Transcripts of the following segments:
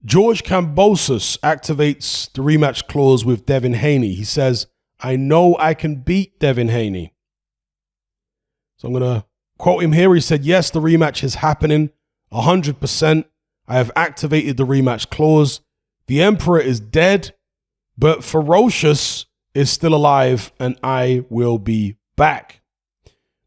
George Kambosos activates the rematch clause with Devin Haney. He says, I know I can beat Devin Haney. So I'm going to quote him here. He said, yes, the rematch is happening 100%. I have activated the rematch clause. The Emperor is dead, but Ferocious is still alive, and I will be back.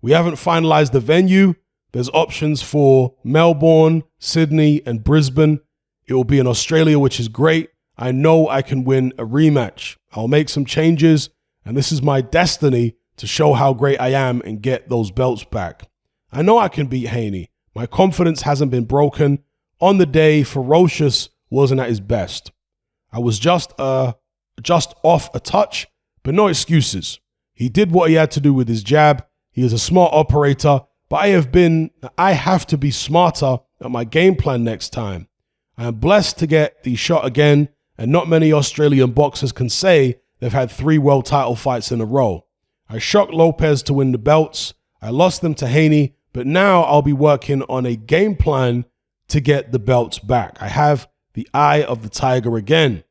We haven't finalized the venue. There's options for Melbourne, Sydney, and Brisbane. It will be in Australia, which is great. I know I can win a rematch. I'll make some changes, and this is my destiny to show how great I am and get those belts back. I know I can beat Haney. My confidence hasn't been broken. On the day, Ferocious wasn't at his best. I was just off a touch, but no excuses. He did what he had to do with his jab. He is a smart operator, but I have to be smarter at my game plan next time. I am blessed to get the shot again, and not many Australian boxers can say they've had 3 world title fights in a row. I shocked Lopez to win the belts. I lost them to Haney, but now I'll be working on a game plan to get the belts back. I have the eye of the tiger again.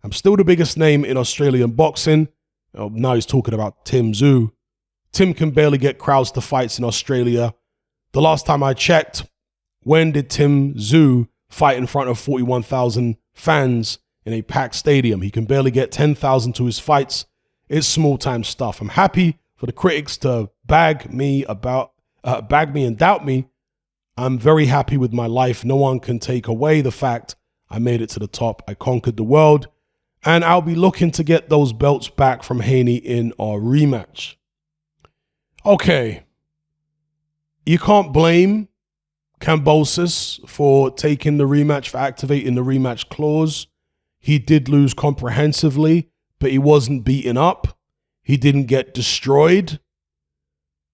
I'm still the biggest name in Australian boxing. Oh, now he's talking about Tim Tszyu. Tim can barely get crowds to fights in Australia. The last time I checked, when did Tim Tszyu fight in front of 41,000 fans in a packed stadium? He can barely get 10,000 to his fights. It's small-time stuff. I'm happy for the critics to bag me and doubt me. I'm very happy with my life. No one can take away the fact I made it to the top. I conquered the world. And I'll be looking to get those belts back from Haney in our rematch. Okay. You can't blame Kambosos for taking the rematch, for activating the rematch clause. He did lose comprehensively, but he wasn't beaten up. He didn't get destroyed.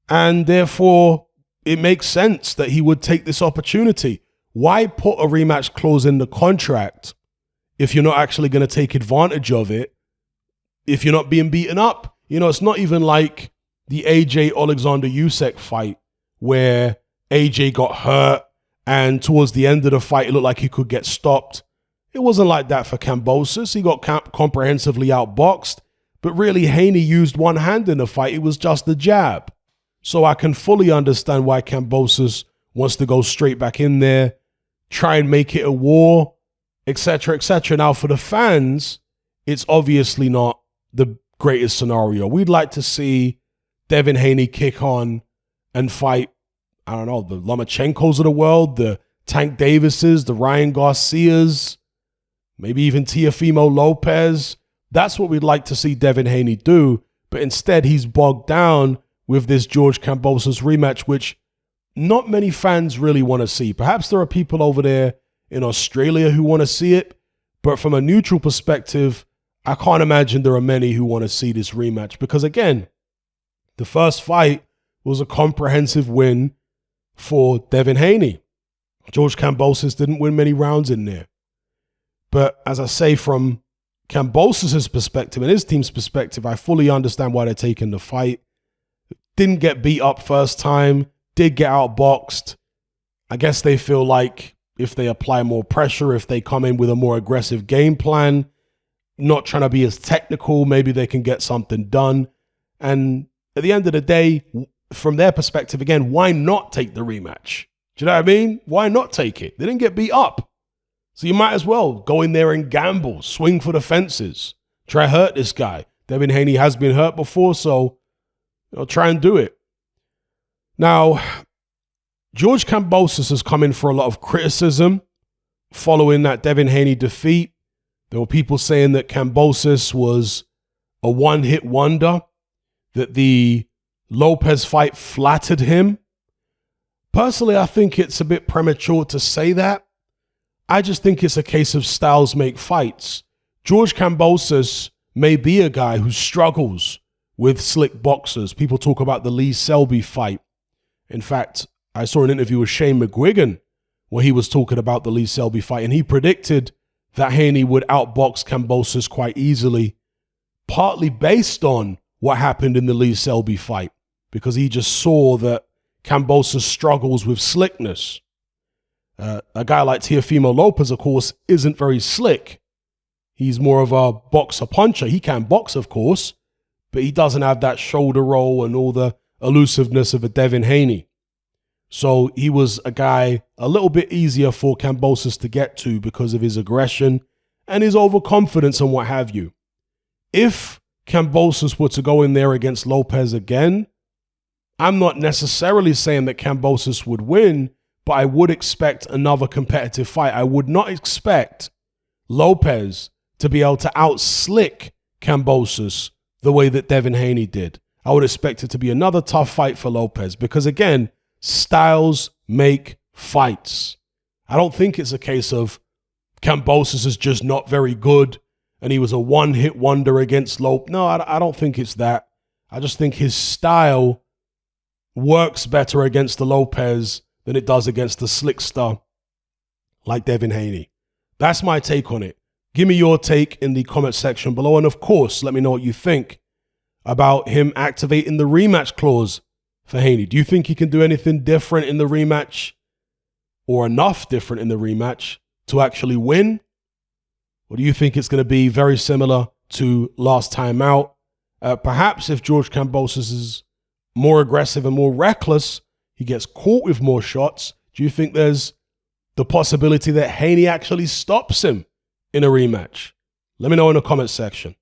And therefore, it makes sense that he would take this opportunity. Why put a rematch clause in the contract if you're not actually going to take advantage of it, if you're not being beaten up? You know, it's not even like the AJ Alexander Usyk fight where AJ got hurt and towards the end of the fight, it looked like he could get stopped. It wasn't like that for Kambosos. He got comprehensively outboxed, but really Haney used one hand in the fight. It was just a jab. So I can fully understand why Kambosos wants to go straight back in there, try and make it a war, etc., etc. Now, for the fans, it's obviously not the greatest scenario. We'd like to see Devin Haney kick on and fight, I don't know, the Lomachenkos of the world, the Tank Davises, the Ryan Garcias, maybe even Teofimo Lopez. That's what we'd like to see Devin Haney do, but instead he's bogged down with this George Kambosos rematch, which not many fans really want to see. Perhaps there are people over there in Australia who want to see it, but from a neutral perspective, I can't imagine there are many who want to see this rematch because, again, the first fight was a comprehensive win for Devin Haney. George Kambosos didn't win many rounds in there. But as I say, from Kambosos' perspective and his team's perspective, I fully understand why they're taking the fight. Didn't get beat up first time, did get outboxed. I guess they feel like if they apply more pressure, if they come in with a more aggressive game plan, not trying to be as technical, maybe they can get something done. And at the end of the day, from their perspective, again, why not take the rematch? Do you know what I mean? Why not take it? They didn't get beat up. So you might as well go in there and gamble, swing for the fences, try to hurt this guy. Devin Haney has been hurt before, so try and do it. Now, George Kambosos has come in for a lot of criticism following that Devin Haney defeat. There were people saying that Kambosos was a one-hit wonder, that the Lopez fight flattered him. Personally, I think it's a bit premature to say that. I just think it's a case of styles make fights. George Kambosos may be a guy who struggles with slick boxers. People talk about the Lee Selby fight. In fact, I saw an interview with Shane McGuigan where he was talking about the Lee Selby fight, and he predicted that Haney would outbox Kambosos quite easily, partly based on what happened in the Lee Selby fight, because he just saw that Kambosos struggles with slickness. A guy like Teofimo Lopez, of course, isn't very slick. He's more of a boxer puncher. He can box, of course, but he doesn't have that shoulder roll and all the elusiveness of a Devin Haney. So he was a guy a little bit easier for Kambosos to get to because of his aggression and his overconfidence and what have you. If Kambosos were to go in there against Lopez again, I'm not necessarily saying that Kambosos would win, but I would expect another competitive fight. I would not expect Lopez to be able to out-slick Kambosos the way that Devin Haney did. I would expect it to be another tough fight for Lopez because, again, styles make fights. I don't think it's a case of Kambosos is just not very good and he was a one-hit wonder against Lopez. No, I don't think it's that. I just think his style works better against the Lopez than it does against the slickster like Devin Haney. That's my take on it. Give me your take in the comment section below. And of course, let me know what you think about him activating the rematch clause for Haney. Do you think he can do anything different in the rematch or enough different in the rematch to actually win? Or do you think it's going to be very similar to last time out? Perhaps if George Kambosos is more aggressive and more reckless, he gets caught with more shots. Do you think there's the possibility that Haney actually stops him in a rematch? Let me know in the comment section.